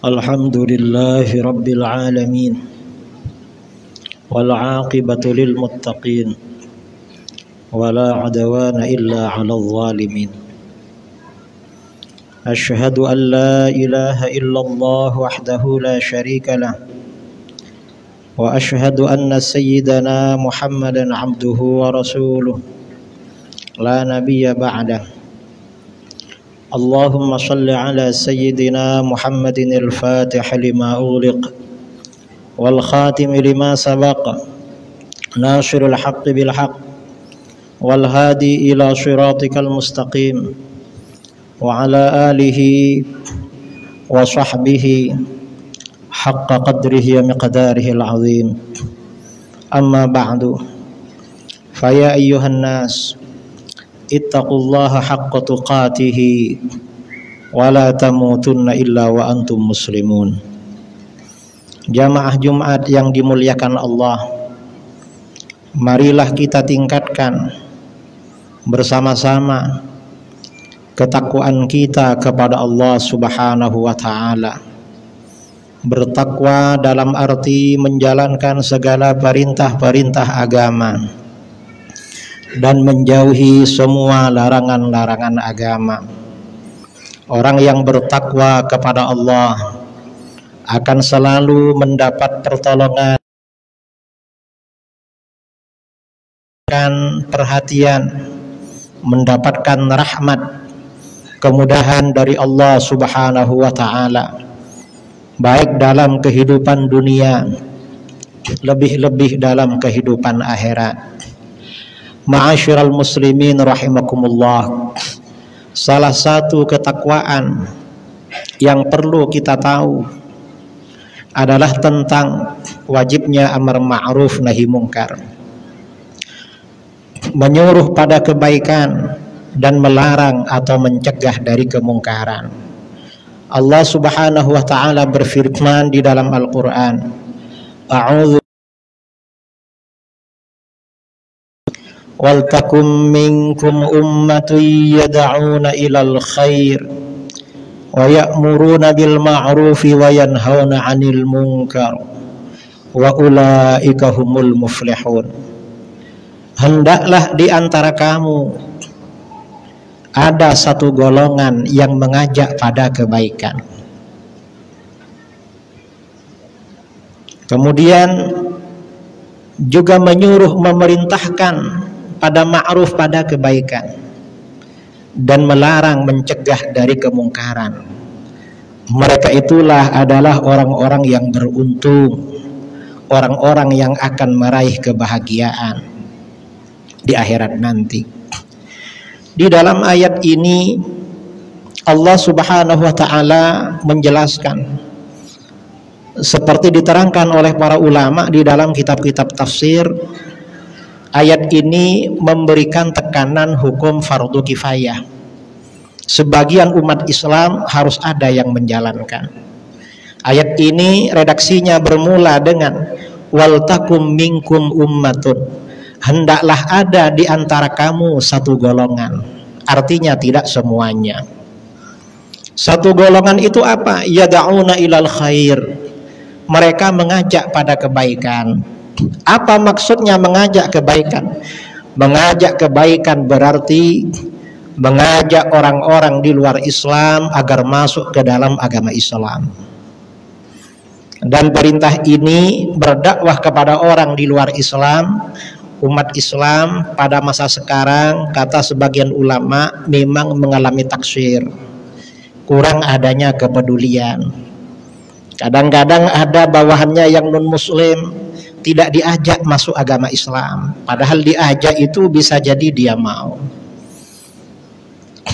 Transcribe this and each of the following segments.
Alhamdulillahi Rabbil Alamin, wal aqibatu lil muttaqin, wala adwana illa 'alal zalimin. Asyhadu an la ilaha illallah wahdahu la syarika lah, wa asyhadu anna sayyidana Muhammadan 'abduhu wa rasuluh, la nabiyya ba'dah. Allahumma salli ala sayyidina Muhammadin al-fatih lima ughliq wal khatim lima sabaqa nasirul haqqi bil haqq wal hadi ila siratikal mustaqim wa ala alihi wa sahbihi haqqa qadrihi wa miqdarihi al-azim. Amma ba'du, faya ayyuhan nas ittaqullaha haqqa tuqatihi wa la tamutunna illa wa antum muslimun. Jamaah Jumat yang dimuliakan Allah, marilah kita tingkatkan bersama-sama ketakwaan kita kepada Allah Subhanahu wa ta'ala. Bertakwa dalam arti menjalankan segala perintah-perintah agama dan menjauhi semua larangan-larangan agama. Orang yang bertakwa kepada Allah akan selalu mendapat pertolongan, perhatian, mendapatkan rahmat, kemudahan dari Allah Subhanahu wa ta'ala, baik dalam kehidupan dunia, lebih-lebih dalam kehidupan akhirat. Ma'asyiral muslimin rahimakumullah, salah satu ketakwaan yang perlu kita tahu adalah tentang wajibnya amar ma'ruf nahi mungkar, menyuruh pada kebaikan dan melarang atau mencegah dari kemungkaran. Allah Subhanahu wa ta'ala berfirman di dalam Al-Qur'an, a'udzu wal takum minkum ummatun yad'una ilal khair wa ya'muruna bil ma'rufi wa yanhauna 'anil munkar wa ulaika humul muflihun. Hendaklah di antara kamu ada satu golongan yang mengajak pada kebaikan, kemudian juga menyuruh, memerintahkan pada ma'ruf, pada kebaikan, dan melarang, mencegah dari kemungkaran. Mereka itulah adalah orang-orang yang beruntung, orang-orang yang akan meraih kebahagiaan di akhirat nanti. Di dalam ayat ini Allah Subhanahu wa ta'ala menjelaskan, seperti diterangkan oleh para ulama di dalam kitab-kitab tafsir, ayat ini memberikan tekanan hukum fardu kifayah. Sebagian umat Islam harus ada yang menjalankan. Ayat ini redaksinya bermula dengan wal takum minkum ummatun, hendaklah ada di antara kamu satu golongan. Artinya tidak semuanya. Satu golongan itu apa? Yad'una ilal khair, mereka mengajak pada kebaikan. Apa maksudnya mengajak kebaikan? Mengajak kebaikan berarti mengajak orang-orang di luar Islam agar masuk ke dalam agama Islam. Dan perintah ini berdakwah kepada orang di luar Islam, umat Islam pada masa sekarang, kata sebagian ulama, memang mengalami taksir, kurang adanya kepedulian. Kadang-kadang ada bawahannya yang non-muslim tidak diajak masuk agama Islam, padahal diajak itu bisa jadi dia mau.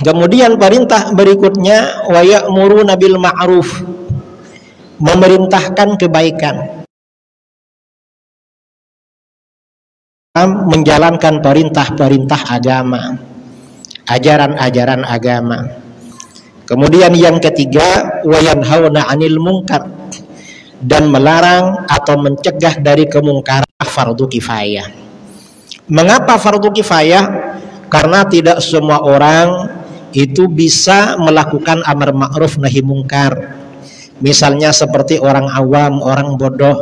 Kemudian perintah berikutnya wa ya'muruna bil ma'ruf, memerintahkan kebaikan, menjalankan perintah-perintah agama, ajaran-ajaran agama. Kemudian yang ketiga wa yanhauna 'anil munkar, dan melarang atau mencegah dari kemungkaran, fardu kifayah. Mengapa fardu kifayah? Karena tidak semua orang itu bisa melakukan amar ma'ruf nahi mungkar. Misalnya seperti orang awam, orang bodoh,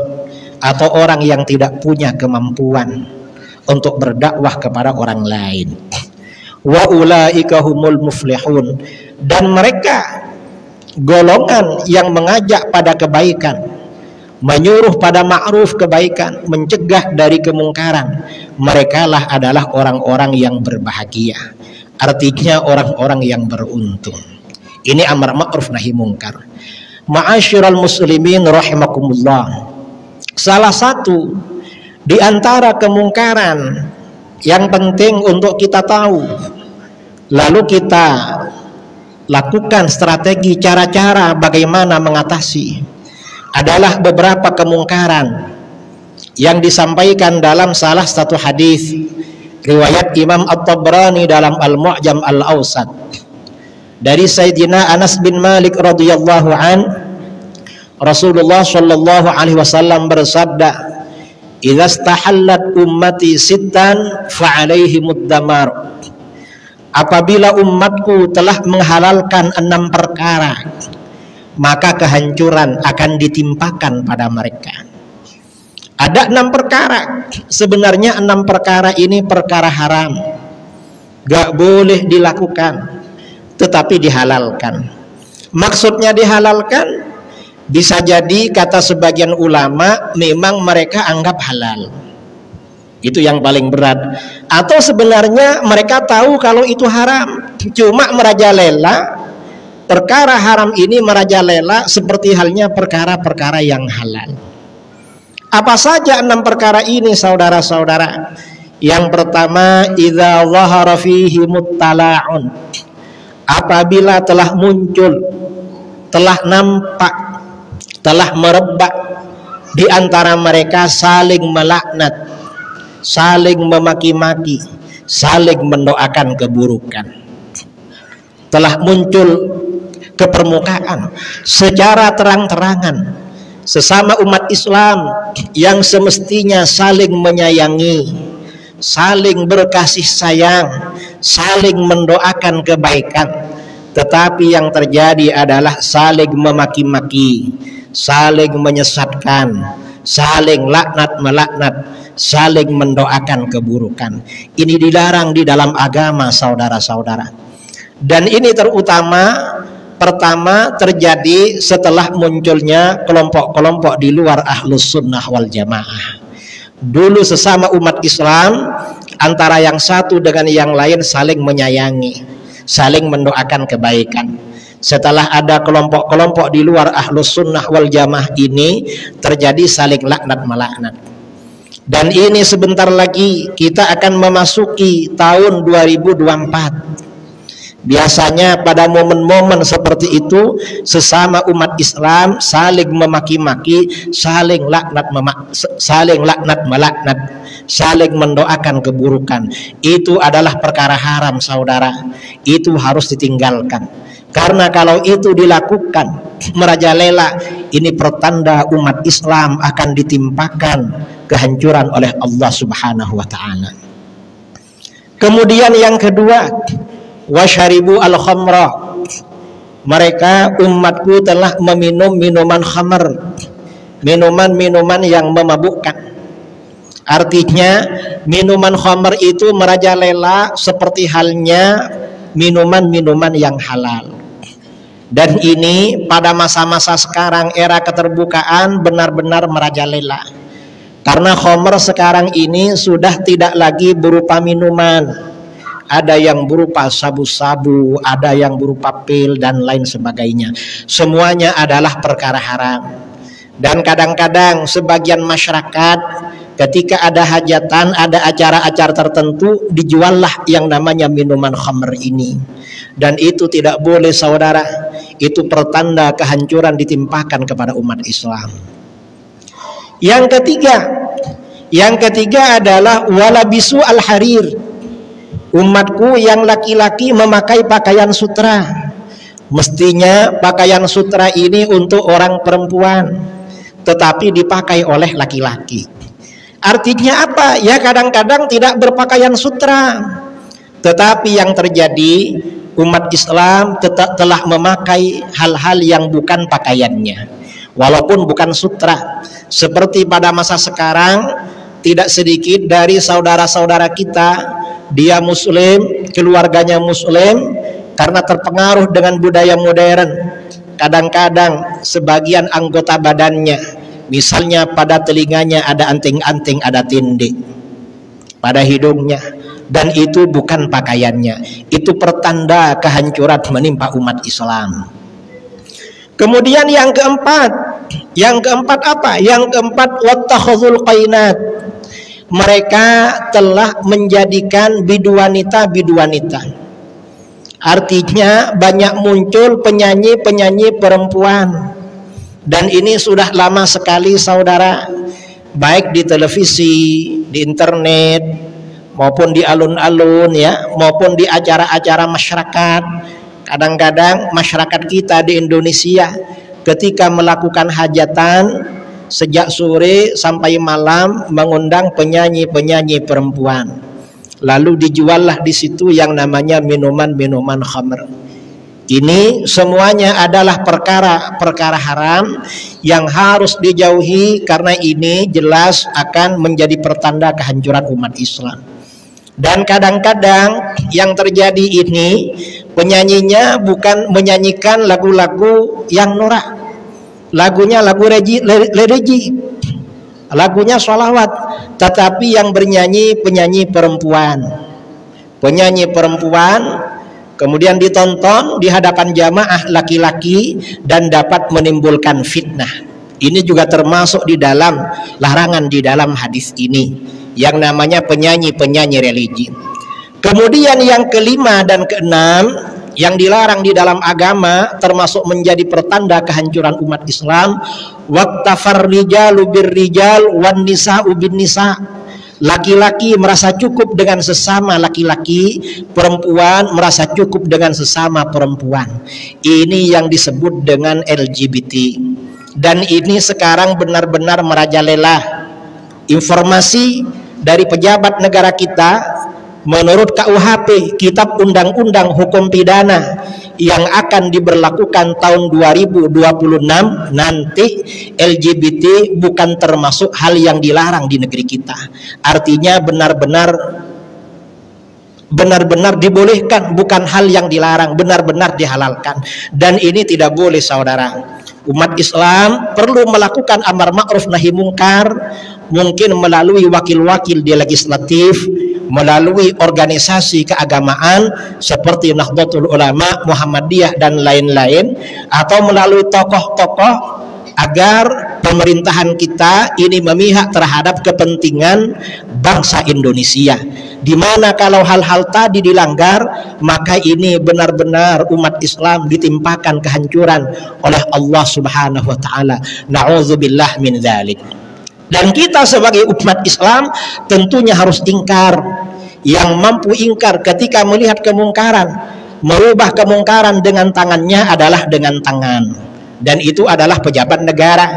atau orang yang tidak punya kemampuan untuk berdakwah kepada orang lain. Wa ulaika humul muflihun, dan mereka golongan yang mengajak pada kebaikan, menyuruh pada ma'ruf kebaikan, mencegah dari kemungkaran. Merekalah adalah orang-orang yang berbahagia. Artinya orang-orang yang beruntung. Ini amar ma'ruf nahi mungkar. Ma'asyiral muslimin rahimakumullah. Salah satu di antara kemungkaran yang penting untuk kita tahu, lalu kita lakukan strategi cara-cara bagaimana mengatasi, adalah beberapa kemungkaran yang disampaikan dalam salah satu hadis riwayat Imam At-Tabrani dalam Al-Mu'jam Al-Awsat dari Sayyidina Anas bin Malik radhiyallahu an. Rasulullah shallallahu alaihi wasallam bersabda, "Idza stahallat ummati sittan fa alaihimud damar." Apabila umatku telah menghalalkan 6 perkara, maka kehancuran akan ditimpakan pada mereka. Ada 6 perkara. Sebenarnya 6 perkara ini perkara haram, gak boleh dilakukan, tetapi dihalalkan. Maksudnya dihalalkan, bisa jadi kata sebagian ulama memang mereka anggap halal. Itu yang paling berat. Atau sebenarnya mereka tahu kalau itu haram, cuma merajalela perkara haram ini, merajalela seperti halnya perkara-perkara yang halal. Apa saja 6 perkara ini saudara-saudara? Yang pertama, idza dhahara fihi muttala'un. Apabila telah muncul, telah nampak, telah merebak di antara mereka saling melaknat, saling memaki-maki, saling mendoakan keburukan. Telah muncul ke permukaan secara terang-terangan sesama umat Islam yang semestinya saling menyayangi, saling berkasih sayang, saling mendoakan kebaikan, tetapi yang terjadi adalah saling memaki-maki, saling menyesatkan, saling laknat melaknat, saling mendoakan keburukan. Ini dilarang di dalam agama saudara-saudara. Dan ini pertama terjadi setelah munculnya kelompok-kelompok di luar Ahlus Sunnah wal Jamaah. Dulu sesama umat Islam, antara yang satu dengan yang lain saling menyayangi, saling mendoakan kebaikan. Setelah ada kelompok-kelompok di luar Ahlus Sunnah wal Jamaah ini, terjadi saling laknat melaknat. Dan ini sebentar lagi kita akan memasuki tahun 2024. Biasanya pada momen-momen seperti itu sesama umat Islam saling memaki-maki, saling laknat melaknat, saling mendoakan keburukan. Itu adalah perkara haram saudara. Itu harus ditinggalkan. Karena kalau itu dilakukan merajalela, ini pertanda umat Islam akan ditimpakan kehancuran oleh Allah Subhanahu wa taala. Kemudian yang kedua, wasyaribu al-khamra. Mereka umatku telah meminum minuman khamr, minuman-minuman yang memabukkan. Artinya minuman khamr itu merajalela seperti halnya minuman-minuman yang halal. Dan ini pada masa-masa sekarang, era keterbukaan, benar-benar merajalela. Karena khamr sekarang ini sudah tidak lagi berupa minuman. Ada yang berupa sabu-sabu, ada yang berupa pil, dan lain sebagainya. Semuanya adalah perkara haram. Dan kadang-kadang sebagian masyarakat ketika ada hajatan, ada acara-acara tertentu, dijuallah yang namanya minuman khamr ini. Dan itu tidak boleh saudara. Itu pertanda kehancuran ditimpakan kepada umat Islam. Yang ketiga adalah walabisu al-harir. Umatku yang laki-laki memakai pakaian sutra. Mestinya pakaian sutra ini untuk orang perempuan, tetapi dipakai oleh laki-laki. Artinya apa? Ya kadang-kadang tidak berpakaian sutra. Tetapi yang terjadi, umat Islam tetap telah memakai hal-hal yang bukan pakaiannya, walaupun bukan sutra. Seperti pada masa sekarang, tidak sedikit dari saudara-saudara kita, dia muslim, keluarganya muslim, karena terpengaruh dengan budaya modern, kadang-kadang sebagian anggota badannya, misalnya pada telinganya ada anting-anting, ada tindik, pada hidungnya, dan itu bukan pakaiannya. Itu pertanda kehancuran menimpa umat Islam. Kemudian yang keempat apa? Yang keempat, wattakhazul qainat. Mereka telah menjadikan biduanita. Artinya banyak muncul penyanyi-penyanyi perempuan, dan ini sudah lama sekali saudara, baik di televisi, di internet, maupun di alun-alun ya, maupun di acara-acara masyarakat. Kadang-kadang masyarakat kita di Indonesia ketika melakukan hajatan sejak sore sampai malam mengundang penyanyi-penyanyi perempuan. Lalu dijuallah di situ yang namanya minuman-minuman khamr. Ini semuanya adalah perkara haram yang harus dijauhi, karena ini jelas akan menjadi pertanda kehancuran umat Islam. Dan kadang-kadang yang terjadi ini, penyanyinya bukan menyanyikan lagu-lagu yang norak, lagunya lagu religi, lagunya sholawat, tetapi yang bernyanyi penyanyi perempuan, kemudian ditonton di hadapan jamaah laki-laki dan dapat menimbulkan fitnah. Ini juga termasuk di dalam larangan di dalam hadis ini, yang namanya penyanyi-penyanyi religi. Kemudian yang kelima dan keenam yang dilarang di dalam agama, termasuk menjadi pertanda kehancuran umat Islam, waktafar rijalu birrijal wan nisa'u bin nisa'. Laki-laki merasa cukup dengan sesama laki-laki, perempuan merasa cukup dengan sesama perempuan. Ini yang disebut dengan LGBT. Dan ini sekarang benar-benar merajalela. Informasi dari pejabat negara kita, menurut KUHP, Kitab Undang-Undang Hukum Pidana, yang akan diberlakukan tahun 2026 nanti, LGBT bukan termasuk hal yang dilarang di negeri kita. Artinya benar-benar dibolehkan, bukan hal yang dilarang, benar-benar dihalalkan. Dan ini tidak boleh saudara. Umat Islam perlu melakukan amar ma'ruf nahi mungkar, mungkin melalui wakil-wakil di legislatif, melalui organisasi keagamaan seperti Nahdlatul Ulama, Muhammadiyah dan lain-lain, atau melalui tokoh-tokoh, agar pemerintahan kita ini memihak terhadap kepentingan bangsa Indonesia. Di mana kalau hal-hal tadi dilanggar, maka ini benar-benar umat Islam ditimpakan kehancuran oleh Allah Subhanahu wa taala. Na'udzubillah min dzalik. Dan kita sebagai umat Islam tentunya harus ingkar. Yang mampu ingkar ketika melihat kemungkaran, merubah kemungkaran dengan tangannya adalah dengan tangan. Dan itu adalah pejabat negara.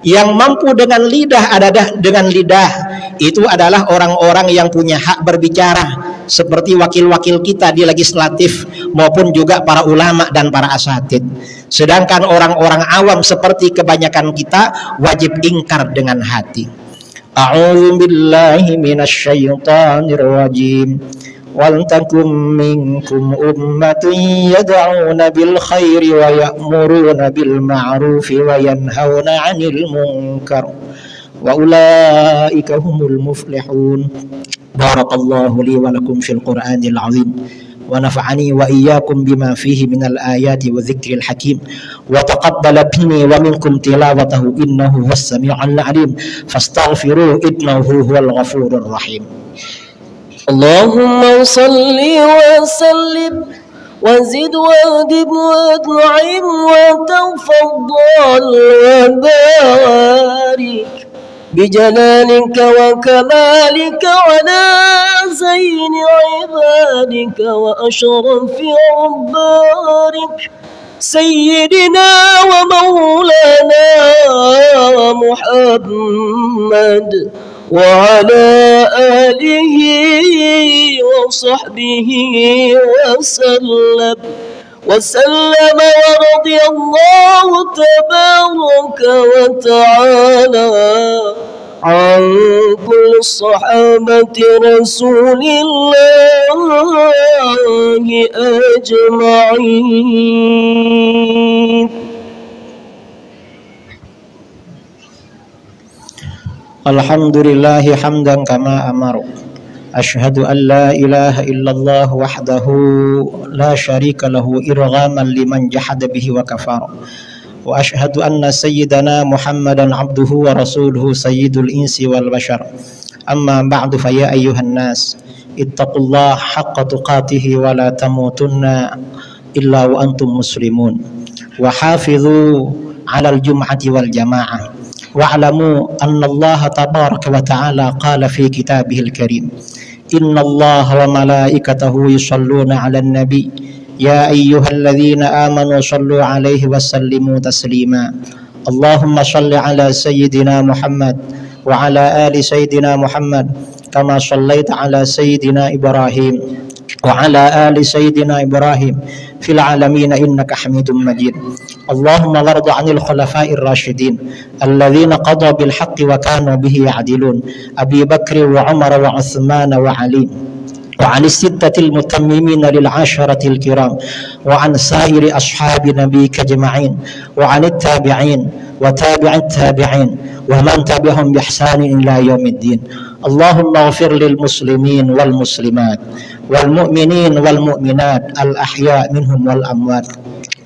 Yang mampu dengan lidah adalah dengan lidah. Itu adalah orang-orang yang punya hak berbicara, seperti wakil-wakil kita di legislatif maupun juga para ulama dan para asatid. Sedangkan orang-orang awam seperti kebanyakan kita wajib ingkar dengan hati. A'udzu billahi minasyaitonir rajim. وَلْتَكُنْ مِنْكُمْ أُمَّةٌ يَدْعُونَ بِالْخَيْرِ وَيَأْمُرُونَ بِالْمَعْرُوفِ وَيَنْهَوْنَ عَنِ الْمُنْكَرِ وَأُولَئِكَ هُمُ الْمُفْلِحُونَ. بارك الله لي ولكم في القرآن العظيم ونفعني وإياكم بما فيه من الآيات والذكر الحكيم وتقبل مني ومنكم تلاوته إنه هو السميع العليم فاستغفروه إنه هو الغفور الرحيم. اللهم صل وسلم وزد وادم وانعم وتفضل وبارك بجلالك وكمالك على زين عبادك وأشرف عبادك سيدنا ومولانا محمد وعلى آله وصحبه وسلم ورضي الله تبارك وتعالى عن كل صحابة رسول الله أجمعين. Alhamdulillah hamdan kama amaru. Ashhadu an la ilaha illallah wahdahu la syarika lahu irghaman liman jahada bihi wa kafara. Wa ashhadu anna sayyidana Muhammadan abduhu wa rasuluhu sayyidul insi wal bashar. Amma ba'du fa ya ayyuhan nas ittaqullaha haqqa tuqatih wa la tamutunna illa wa antum muslimun. Wa hafidhu 'alal jum'ati wal jamaah. Wa'lamu anna Allah tabaraka wa ta'ala qala fi kitabihil karim inna Allah wa malaikatahu yusalluna 'alan nabi ya ayyuhalladzina amanu sallu 'alaihi wa sallimu taslima. Allahumma salli 'ala sayyidina Muhammad wa 'ala ali sayyidina Muhammad kama sallaita 'ala sayyidina Ibrahim wa 'ala ali sayyidina Ibrahim fil 'alamin innaka Hamidum Majid. Allahumma warda 'anil khulafa'ir rasyidin alladzina qada bil haqqi wa kanu bihi ya'dilun Abi Bakr wa Umar wa Utsman wa Ali wa 'anis sittatil mutammimin lil 'asharatil kiram wa 'an sa'iri ashabi nabiyyika ajma'in wa 'anit tabi'in wa tabi'it tabi'in wa man tabi'ahum bi ihsanin ila yaumiddin. Allahumma ighfir lil muslimin wal muslimat wal mu'minin wal mu'minat al ahya' minhum wal amwat.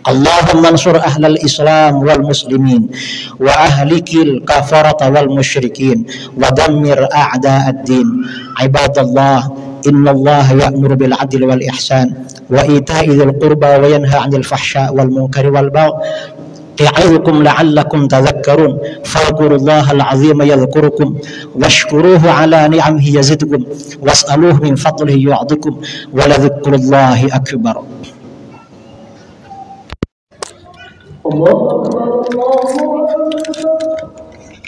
Allahumma ansur ahlal islam wal muslimin wa ahlikil kafarata wal musyrikin wa dammir a'da'ad din. Ibadallah, innallaha ya'muru bil 'adli wal ihsan wa ita'i dzil qurba wa yanha 'anil fahsya wal munkari wal baghi ya'idukum la'allakum tadhakkarun. Fadhkurullahal 'azima yadhkurukum washkuruhu 'ala ni'amihi yazidkum was'aluhu min fadlihi yu'tikum wa la dzikrullahi akbar. الله أكبر الله أكبر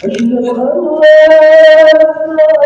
أشهد أن لا